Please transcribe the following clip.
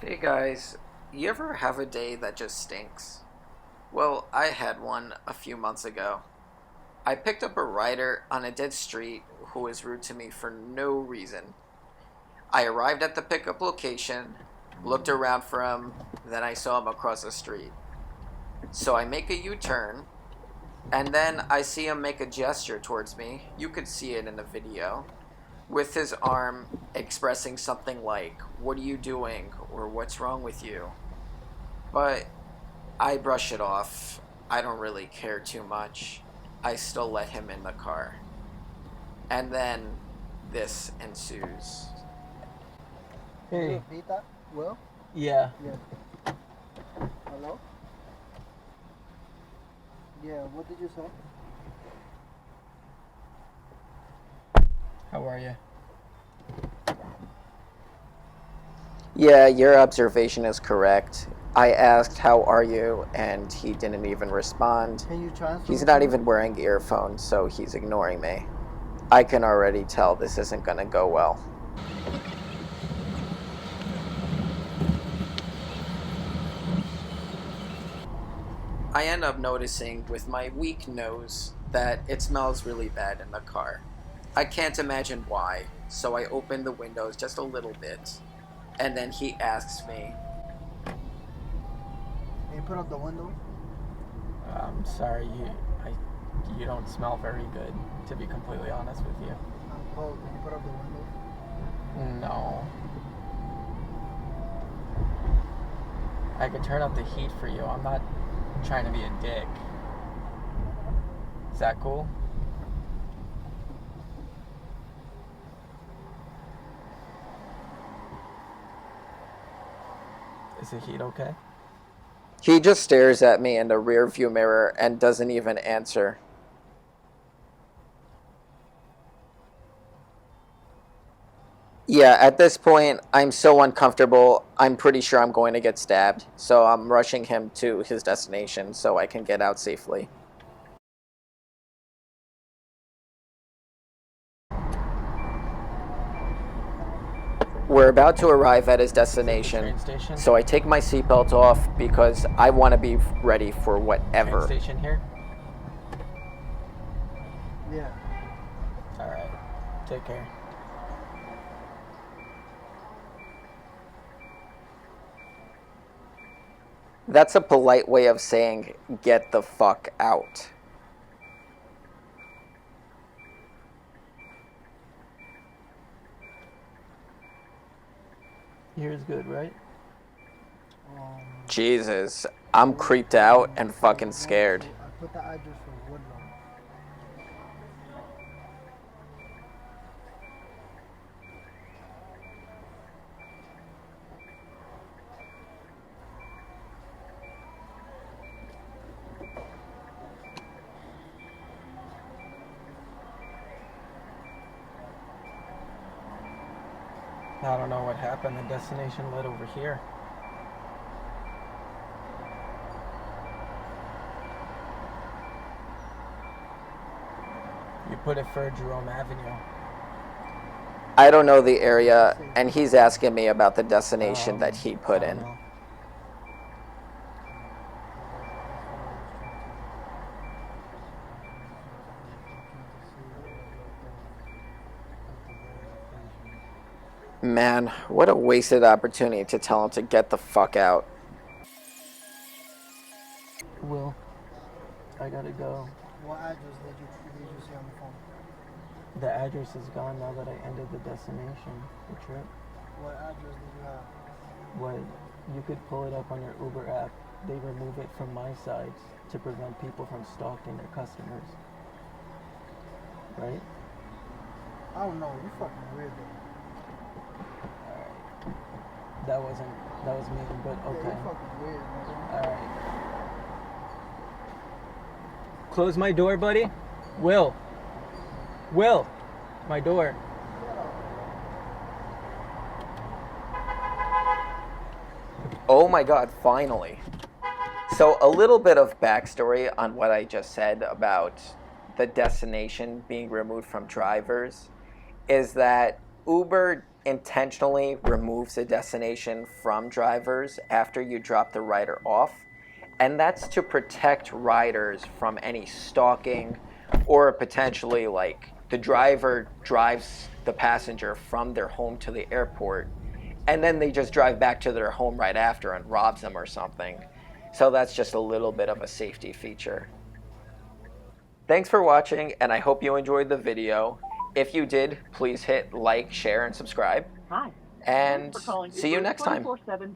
Hey guys, you ever have a day that just stinks? Well, I had one a few months ago. I picked up a rider on a dead street who was rude to me for no reason. I arrived at the pickup location, looked around for him, then I saw him across the street. So I make a U turn, and then I see him make a gesture towards me. You could see it in the video. With his arm expressing something like, "What are you doing?" or "What's wrong with you?" But I brush it off. I don't really care too much. I still let him in the car. And then this ensues. Did you Hey, repeat that? Will? yeah, Yeah. Hello? Yeah, what did you say? how are you? Yeah, your observation is correct. I asked, "How are you?" and he didn't even respond. Can you transfer He's me not to him? even wearing earphones, so he's ignoring me. I can already tell this isn't gonna go well. I end up noticing with my weak nose that it smells really bad in the car. I can't imagine why, so I open the windows just a little bit, and then he asks me, Can you put up the window? I'm sorry, you don't smell very good, to be completely honest with you. I'm cold. Can you put up the window? No. I could turn up the heat for you. I'm not trying to be a dick. Is that cool? Is the heat okay? he just stares at me in the rearview mirror and doesn't even answer. Yeah, at this point, I'm so uncomfortable, I'm pretty sure I'm going to get stabbed, so I'm rushing him to his destination so I can get out safely. We're about to arrive at his Is it the destination, train station? so I take my seatbelt off because I want to be ready for Train whatever. station here? Yeah. Alright. Take care. That's a polite way of saying, "Get the fuck out." Here's good, right? Um, Jesus, I'm creeped out and fucking scared. I put the address for Woodlawn. I don't know what happened. The destination led over here. You put it for Jerome Avenue. I don't know the area, and he's asking me about the destination that he I put don't in. know. Man, what a wasted opportunity to tell him to get the fuck out. Will, I gotta go. What address did you see on the phone? The address is gone now that I ended the destination, the trip. What address did you have? What, you could pull it up on your Uber app. They remove it from my sites to prevent people from stalking their customers. Right? I don't know. You fucking weird though. Alright. That was mean, but Yeah, okay. you fucking weird, nigga. Alright. Close my door, buddy. Will, my door. Oh my god, finally. So, a little bit of backstory on what I just said about the destination being removed from drivers is that Uber intentionally removes a destination from drivers after you drop the rider off, and that's to protect riders from any stalking or potentially like the driver drives the passenger from their home to the airport and then they just drive back to their home right after and robs them or something. So that's just a little bit of a safety feature. Thanks for watching, and I hope you enjoyed the video. If you did, please hit like, share, and subscribe. Hi. And Thanks for calling see you Uber's next time. 24/7